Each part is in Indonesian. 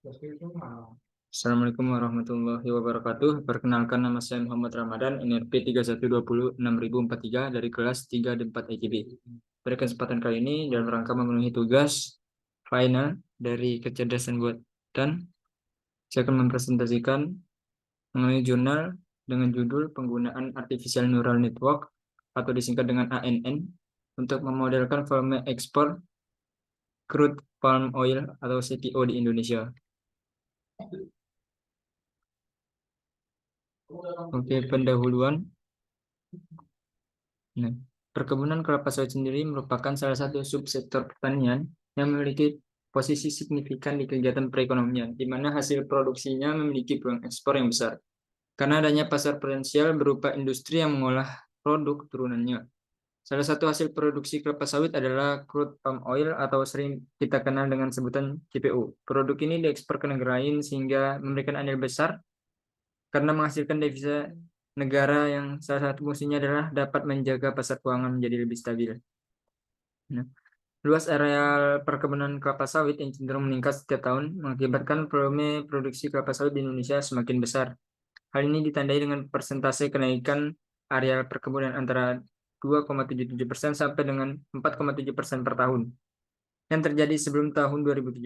Assalamualaikum warahmatullahi wabarakatuh. Perkenalkan, nama saya Muhammad Ramadan, NRP 31206043 dari kelas 3 dan 4 IKB. Pada kesempatan kali ini, dalam rangka memenuhi tugas final dari kecerdasan buatan, saya akan mempresentasikan mengenai jurnal dengan judul Penggunaan Artificial Neural Network atau disingkat dengan ANN untuk memodelkan volume ekspor crude palm oil atau CPO di Indonesia. Oke, pendahuluan. Nah, perkebunan kelapa sawit sendiri merupakan salah satu subsektor pertanian yang memiliki posisi signifikan di kegiatan perekonomian, di mana hasil produksinya memiliki peluang ekspor yang besar. Karena adanya pasar potensial berupa industri yang mengolah produk turunannya. Salah satu hasil produksi kelapa sawit adalah crude palm oil atau sering kita kenal dengan sebutan CPO. Produk ini diekspor ke negara lain sehingga memberikan andil besar karena menghasilkan devisa negara yang salah satu fungsinya adalah dapat menjaga pasar keuangan menjadi lebih stabil. Nah, luas areal perkebunan kelapa sawit yang cenderung meningkat setiap tahun mengakibatkan volume produksi kelapa sawit di Indonesia semakin besar. Hal ini ditandai dengan persentase kenaikan areal perkebunan antara 2,77% sampai dengan 4,7% per tahun yang terjadi sebelum tahun 2017.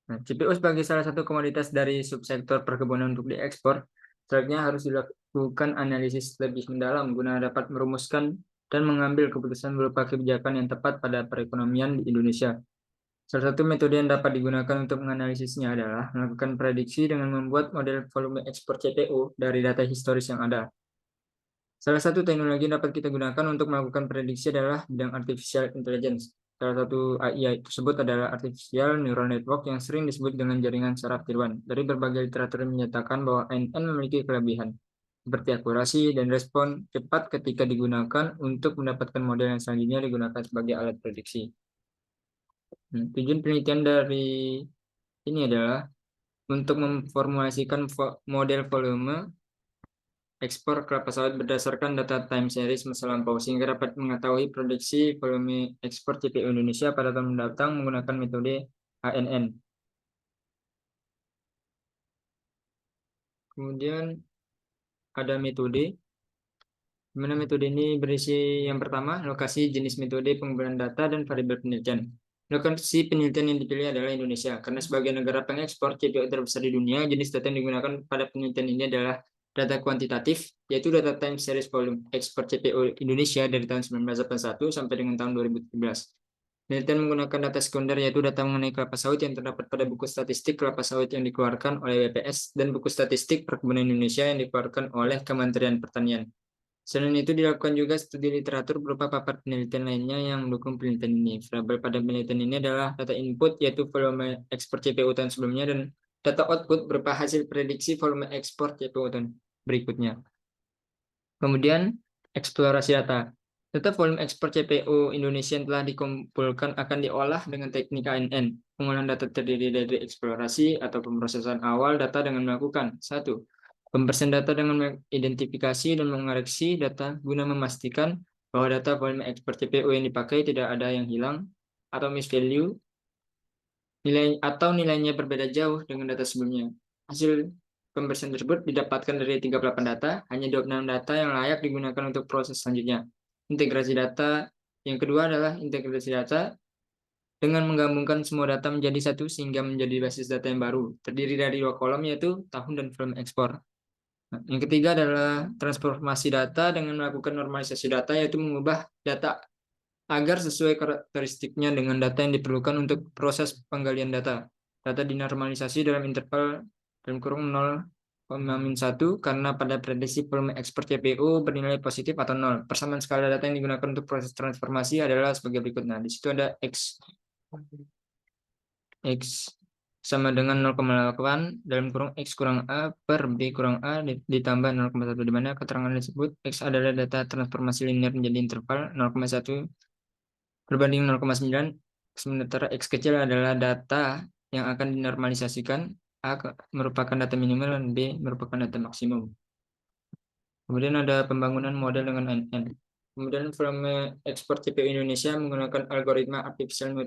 Nah, CPO sebagai salah satu komoditas dari subsektor perkebunan untuk diekspor, selanjutnya harus dilakukan analisis lebih mendalam guna dapat merumuskan dan mengambil keputusan berupa kebijakan yang tepat pada perekonomian di Indonesia. Salah satu metode yang dapat digunakan untuk menganalisisnya adalah melakukan prediksi dengan membuat model volume ekspor CPO dari data historis yang ada. Salah satu teknologi yang dapat kita gunakan untuk melakukan prediksi adalah bidang artificial intelligence. Salah satu AI tersebut adalah artificial neural network yang sering disebut dengan jaringan saraf tiruan. Dari berbagai literatur menyatakan bahwa ANN memiliki kelebihan seperti akurasi dan respon cepat ketika digunakan untuk mendapatkan model yang selanjutnya digunakan sebagai alat prediksi. Tujuan penelitian dari ini adalah untuk memformulasikan model volume ekspor kelapa sawit berdasarkan data time series masa lampau sehingga dapat mengetahui prediksi volume ekspor CPO Indonesia pada tahun mendatang menggunakan metode ANN. Kemudian ada metode, di mana metode ini berisi yang pertama, lokasi, jenis metode, pengumpulan data, dan variabel penelitian. Lokasi penelitian yang dipilih adalah Indonesia, karena sebagai negara pengekspor CPO terbesar di dunia, jenis data yang digunakan pada penelitian ini adalah data kuantitatif, yaitu data time series volume ekspor CPO Indonesia dari tahun 1981 sampai dengan tahun 2017. Penelitian menggunakan data sekunder, yaitu data mengenai kelapa sawit yang terdapat pada buku statistik kelapa sawit yang dikeluarkan oleh BPS dan buku statistik perkebunan Indonesia yang dikeluarkan oleh Kementerian Pertanian. Selain itu dilakukan juga studi literatur berupa paper penelitian lainnya yang mendukung penelitian ini. Variabel pada penelitian ini adalah data input, yaitu volume ekspor CPO tahun sebelumnya, dan data output berupa hasil prediksi volume ekspor CPO tahun berikutnya. Kemudian eksplorasi data. Data volume ekspor CPO Indonesia yang telah dikumpulkan akan diolah dengan teknik ANN. Pengolahan data terdiri dari eksplorasi atau pemrosesan awal data dengan melakukan 1. Pembersihan data dengan mengidentifikasi dan mengoreksi data guna memastikan bahwa data volume ekspor CPO yang dipakai tidak ada yang hilang atau misvalue nilainya berbeda jauh dengan data sebelumnya. Hasil pembersihan tersebut didapatkan dari 38 data, hanya 26 data yang layak digunakan untuk proses selanjutnya. Integrasi data yang kedua adalah integrasi data dengan menggabungkan semua data menjadi satu sehingga menjadi basis data yang baru, terdiri dari 2 kolom yaitu tahun dan volume ekspor. Nah, yang ketiga adalah transformasi data dengan melakukan normalisasi data, yaitu mengubah data agar sesuai karakteristiknya dengan data yang diperlukan untuk proses penggalian data. Data dinormalisasi dalam interval dalam kurung 0,-1 karena pada prediksi volume ekspor CPO bernilai positif atau 0. Persamaan skala data yang digunakan untuk proses transformasi adalah sebagai berikut. Nah, di situ ada X sama dengan 0,8 dalam kurung X kurang A per B kurang A ditambah 0,1, di mana keterangan disebut X adalah data transformasi linear menjadi interval 0,1 berbanding 0,9, sementara X kecil adalah data yang akan dinormalisasikan, A merupakan data minimal dan B merupakan data maksimum. Kemudian ada pembangunan model dengan NN. Kemudian volume ekspor CPO Indonesia menggunakan algoritma artificial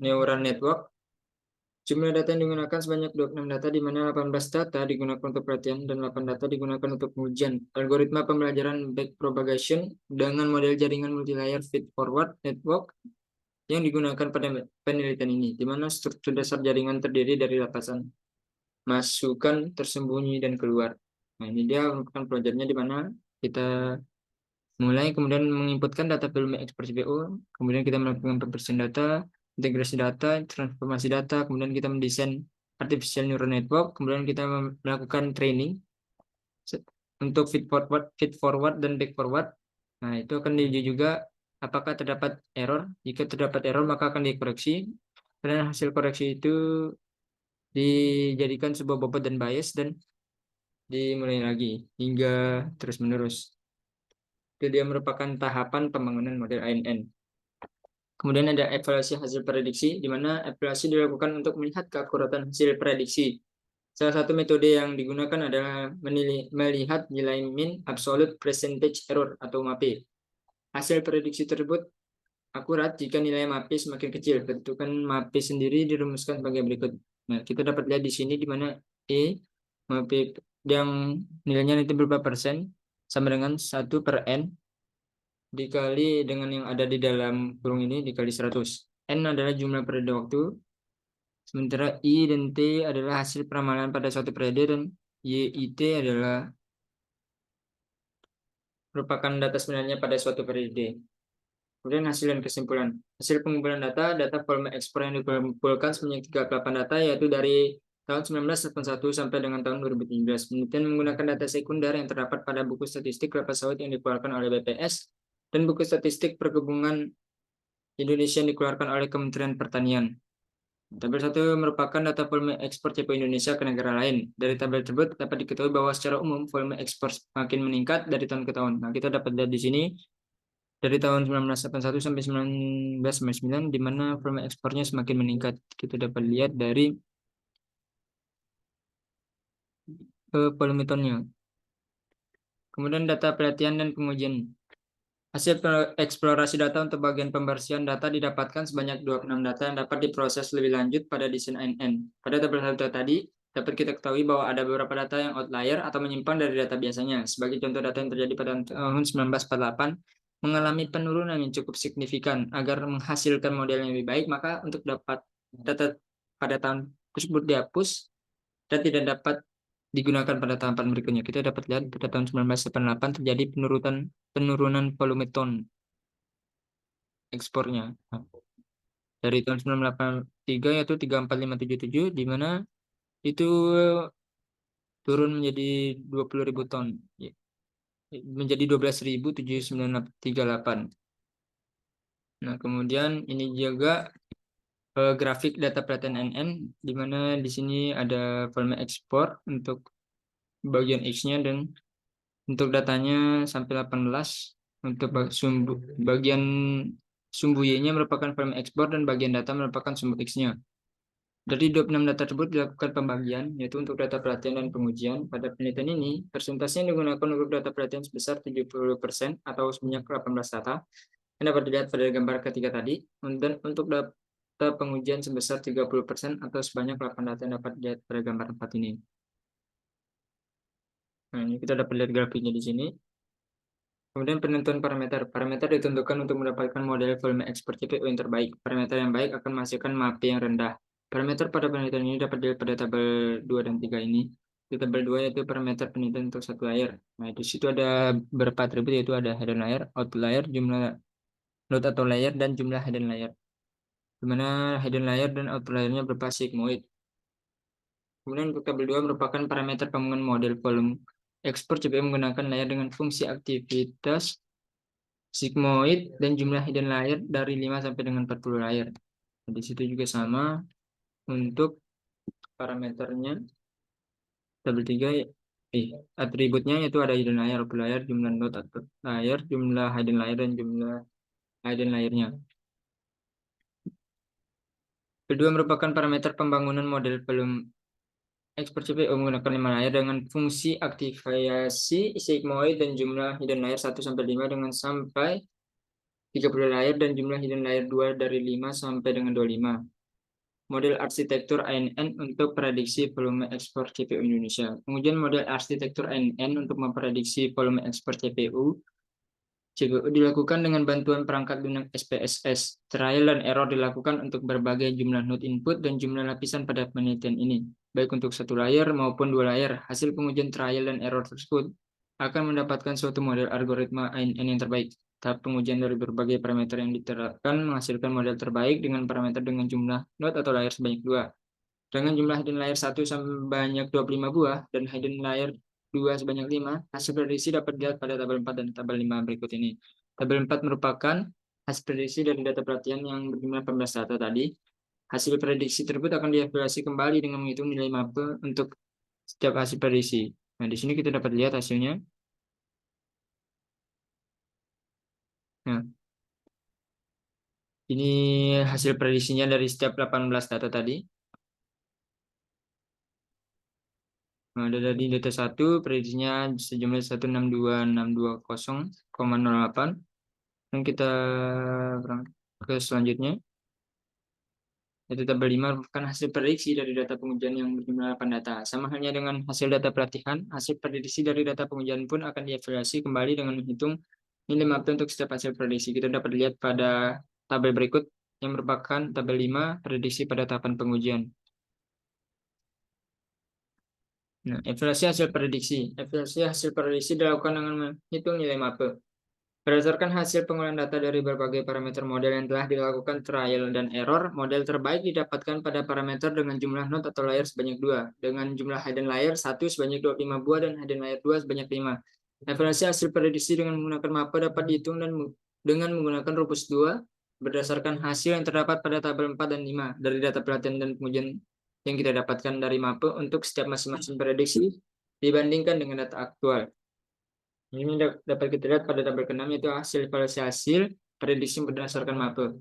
neural network Jumlah data yang digunakan sebanyak 26 data, di mana 18 data digunakan untuk pelatihan dan 8 data digunakan untuk pengujian. Algoritma pembelajaran backpropagation dengan model jaringan multilayer feed-forward network yang digunakan pada penelitian ini, di mana struktur dasar jaringan terdiri dari lapasan masukan, tersembunyi, dan keluar. Nah, ini dia merupakan proyeknya di mana kita mulai kemudian menginputkan data volume ekspor CPU, kemudian kita melakukan pembersihan data, integrasi data, transformasi data, kemudian kita mendesain artificial neural network, kemudian kita melakukan training untuk feed forward dan back forward. Nah, itu akan diuji juga apakah terdapat error. Jika terdapat error, maka akan dikoreksi. Dan hasil koreksi itu dijadikan sebuah bobot dan bias dan dimulai lagi hingga terus-menerus. Itu dia merupakan tahapan pembangunan model ANN. Kemudian ada evaluasi hasil prediksi, di mana evaluasi dilakukan untuk melihat keakuratan hasil prediksi. Salah satu metode yang digunakan adalah melihat nilai mean absolute percentage error atau MAP. Hasil prediksi tersebut akurat jika nilai MAP semakin kecil. Tentukan MAP sendiri dirumuskan sebagai berikut. Nah, kita dapat lihat di sini di mana MAP yang nilainya nanti berapa persen sama dengan 1/n dikali dengan yang ada di dalam kurung ini dikali 100. N adalah jumlah periode waktu, sementara I dan T adalah hasil peramalan pada suatu periode, dan YIT adalah merupakan data sebenarnya pada suatu periode. Kemudian hasil dan kesimpulan. Hasil pengumpulan data volume ekspor yang dikumpulkan sebanyak 38 data, yaitu dari tahun 1981 sampai dengan tahun 2017. Penelitian menggunakan data sekunder yang terdapat pada buku statistik kelapa sawit yang dikeluarkan oleh BPS dan buku statistik perkebunan Indonesia yang dikeluarkan oleh Kementerian Pertanian. Tabel 1 merupakan data volume ekspor CPO Indonesia ke negara lain. Dari tabel tersebut dapat diketahui bahwa secara umum volume ekspor semakin meningkat dari tahun ke tahun. Nah, kita dapat lihat di sini dari tahun 1981 sampai 1999, di mana volume ekspornya semakin meningkat. Kita dapat lihat dari volume tonnya. Kemudian data pelatihan dan pengujian. Hasil eksplorasi data untuk bagian pembersihan data didapatkan sebanyak 26 data yang dapat diproses lebih lanjut pada desain ANN. Pada tabel 1 tadi, dapat kita ketahui bahwa ada beberapa data yang outlier atau menyimpang dari data biasanya. Sebagai contoh, data yang terjadi pada tahun 1948 mengalami penurunan yang cukup signifikan. Agar menghasilkan model yang lebih baik, maka untuk dapat data pada tahun tersebut dihapus dan tidak dapat digunakan pada tahapan berikutnya. Kita dapat lihat pada tahun 1988 terjadi penurunan volume ton ekspornya. Nah, dari tahun 1983 yaitu 34577, di mana itu turun menjadi 20.000 ton, menjadi 12.738. Nah, kemudian ini juga grafik data pelatihan NN, di mana di sini ada volume ekspor untuk bagian X-nya dan untuk datanya sampai 18. Untuk bagian sumbu Y-nya merupakan volume ekspor dan bagian data merupakan sumbu X-nya. Dari 26 data tersebut dilakukan pembagian, yaitu untuk data pelatihan dan pengujian. Pada penelitian ini, persentase yang digunakan untuk data pelatihan sebesar 70% atau sebanyak 18 data, yang dapat dilihat pada gambar ketiga tadi, dan untuk data pengujian sebesar 30% atau sebanyak 8 data yang dapat dilihat pada gambar 4 ini. Nah, ini kita dapat lihat grafiknya di sini. Kemudian penentuan parameter. Parameter ditentukan untuk mendapatkan model volume ekspor CPU yang terbaik. Parameter yang baik akan menghasilkan MAP yang rendah. Parameter pada penelitian ini dapat dilihat pada tabel 2 dan 3 ini. Di tabel 2 yaitu parameter penelitian untuk satu layer. Nah, di situ ada beberapa atribut, yaitu ada hidden layer, output layer, jumlah node atau layer, dan jumlah hidden layer. Di mana hidden layer dan output layernya berupa sigmoid. Kemudian untuk tabel 2 merupakan parameter pembangunan model volume ekspor CPU menggunakan layer dengan fungsi aktivitas sigmoid dan jumlah hidden layer dari 5 sampai dengan 40 layer. Di situ juga sama untuk parameternya. Tabel 3 atributnya yaitu ada hidden layer, output layer, jumlah node output layer, jumlah hidden layer, dan jumlah hidden layernya. Kedua merupakan parameter pembangunan model volume ekspor CPU menggunakan 5 layer dengan fungsi aktivasi sigmoid dan jumlah hidden layer 1 sampai 5 dengan sampai 30 layer, dan jumlah hidden layer 2 dari 5 sampai dengan 25. model arsitektur ANN untuk prediksi volume ekspor CPU Indonesia. Pengujian model arsitektur ANN untuk memprediksi volume ekspor CPU dilakukan dengan bantuan perangkat lunak SPSS. Trial dan error dilakukan untuk berbagai jumlah node input dan jumlah lapisan pada penelitian ini, baik untuk satu layer maupun dua layer. Hasil pengujian trial dan error tersebut akan mendapatkan suatu model algoritma ANN yang terbaik. Tahap pengujian dari berbagai parameter yang diterapkan menghasilkan model terbaik dengan parameter dengan jumlah node atau layer sebanyak 2. Dengan jumlah hidden layer 1 sebanyak 25 buah dan hidden layer 2 sebanyak 5, hasil prediksi dapat dilihat pada tabel 4 dan tabel 5 berikut ini. Tabel 4 merupakan hasil prediksi dari data pelatihan yang berjumlah 18 data tadi. Hasil prediksi tersebut akan dievaluasi kembali dengan menghitung nilai MAPE untuk setiap hasil prediksi. Nah, di sini kita dapat lihat hasilnya. Nah, ini hasil prediksinya dari setiap 18 data tadi. Nah, dari data 1, prediksinya sejumlah 162.620,08. Dan kita berangkat ke selanjutnya. Data tabel 5 merupakan hasil prediksi dari data pengujian yang berjumlah 8 data. Sama halnya dengan hasil data pelatihan, hasil prediksi dari data pengujian pun akan dievaluasi kembali dengan menghitung nilai MAPE untuk setiap hasil prediksi. Kita dapat lihat pada tabel berikut yang merupakan tabel 5 prediksi pada tahapan pengujian. Nah, evaluasi hasil prediksi. Evaluasi hasil prediksi dilakukan dengan menghitung nilai MAPE. Berdasarkan hasil pengolahan data dari berbagai parameter model yang telah dilakukan trial dan error, model terbaik didapatkan pada parameter dengan jumlah node atau layer sebanyak 2, dengan jumlah hidden layer 1 sebanyak 25 buah dan hidden layer 2 sebanyak 5. Evaluasi hasil prediksi dengan menggunakan MAPE dapat dihitung dengan menggunakan rumus 2 berdasarkan hasil yang terdapat pada tabel 4 dan 5 dari data pelatihan dan pengujian yang kita dapatkan dari MAPE untuk setiap masing-masing prediksi dibandingkan dengan data aktual. Ini dapat kita lihat pada tabel ke-6 yaitu hasil prediksi berdasarkan MAPE.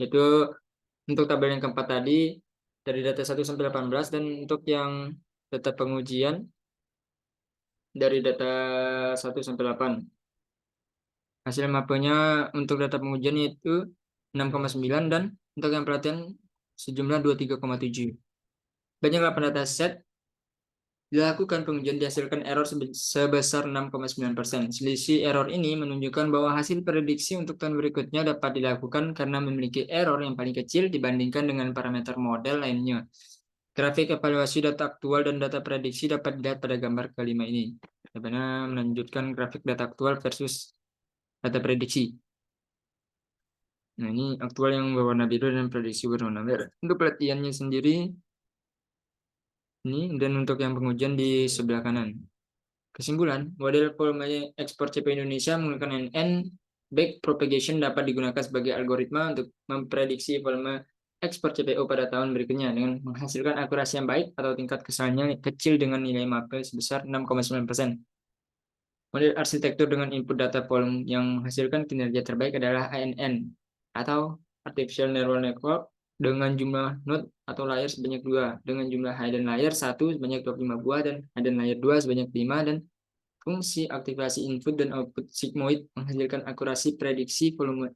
Itu untuk tabel yang keempat tadi dari data 1 sampai 18 dan untuk yang data pengujian dari data 1 sampai 8. Hasil MAPE-nya untuk data pengujian yaitu 6,9 dan untuk yang pelatihan sejumlah 23,7. Banyak 8 data set dilakukan pengujian dihasilkan error sebesar 6,9%. Selisih error ini menunjukkan bahwa hasil prediksi untuk tahun berikutnya dapat dilakukan karena memiliki error yang paling kecil dibandingkan dengan parameter model lainnya. Grafik evaluasi data aktual dan data prediksi dapat dilihat pada gambar kelima ini. Bagaimana melanjutkan grafik data aktual versus data prediksi. Nah, ini aktual yang berwarna biru dan prediksi berwarna merah. Untuk pelatihannya sendiri, ini dan untuk yang pengujian di sebelah kanan. Kesimpulan, model volume ekspor CPU Indonesia menggunakan NN backpropagation dapat digunakan sebagai algoritma untuk memprediksi volume ekspor CPU pada tahun berikutnya dengan menghasilkan akurasi yang baik atau tingkat kesalahannya kecil dengan nilai MAPE sebesar 6,9%. Model arsitektur dengan input data volume yang menghasilkan kinerja terbaik adalah ANN atau Artificial Neural Network dengan jumlah node atau layer sebanyak 2, dengan jumlah hidden layer 1 sebanyak 25 buah dan hidden layer 2 sebanyak 5, dan fungsi aktivasi input dan output sigmoid menghasilkan akurasi prediksi volume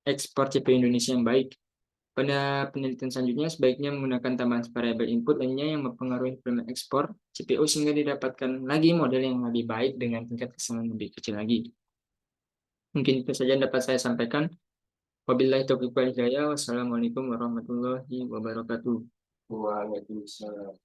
ekspor CPU Indonesia yang baik. Pada penelitian selanjutnya, sebaiknya menggunakan tambahan variabel input lainnya yang mempengaruhi volume ekspor CPU sehingga didapatkan lagi model yang lebih baik dengan tingkat kesalahan lebih kecil lagi. Mungkin itu saja yang dapat saya sampaikan. Wabillahi taufiq wal hidayah. Wassalamualaikum warahmatullahi wabarakatuh. Waalaikumsalam.